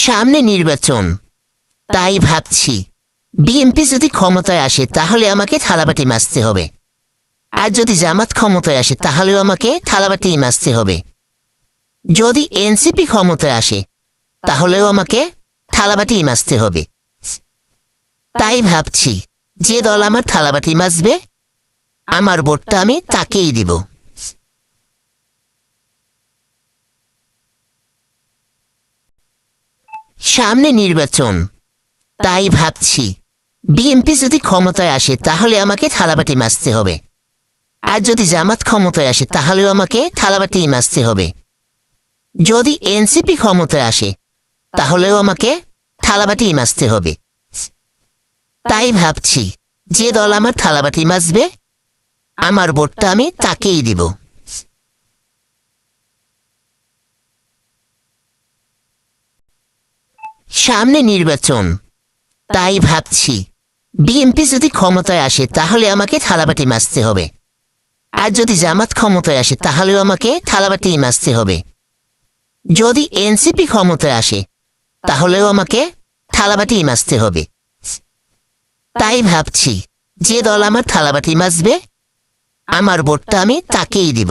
সামনে নির্বাচন, তাই ভাবছি বিএনপি যদি ক্ষমতায় আসে তাহলে আমাকে থালাবাটি মাজতে হবে, আর যদি জামাত ক্ষমতায় আসে তাহলেও আমাকে থালাবাটি মাজতে হবে। যদি এনসিপি ক্ষমতায় আসে তাহলেও আমাকে থালাবাটি মাজতে হবে। তাই ভাবছি যে দল আমার থালাবাটি মাজবে আমার ভোটটা আমি তাকেই দিব। সামনে নির্বাচন, তাই ভাবছি বিএনপি যদি ক্ষমতায় আসে তাহলে আমাকে থালাবাটি মাজতে হবে, আর যদি জামাত ক্ষমতায় আসে তাহলেও আমাকে থালাবাটি মাজতে হবে। যদি এনসিপি ক্ষমতায় আসে তাহলেও আমাকে থালাবাটি মাজতে হবে। তাই ভাবছি যে দল আমার থালাবাটি মাজবে আমার ভোটটা আমি তাকেই দিব। সামনে নির্বাচন, তাই ভাবছি বিএনপি যদি ক্ষমতায় আসে তাহলে আমাকে থালাবাটি মাজতে হবে, আর যদি জামাত ক্ষমতায় আসে তাহলেও আমাকে থালাবাটি মাজতে হবে। যদি এনসিপি ক্ষমতায় আসে তাহলেও আমাকে থালাবাটি মাজতে হবে। তাই ভাবছি যে দল আমার থালাবাটি মাজবে আমার ভোটটা আমি তাকেই দিব।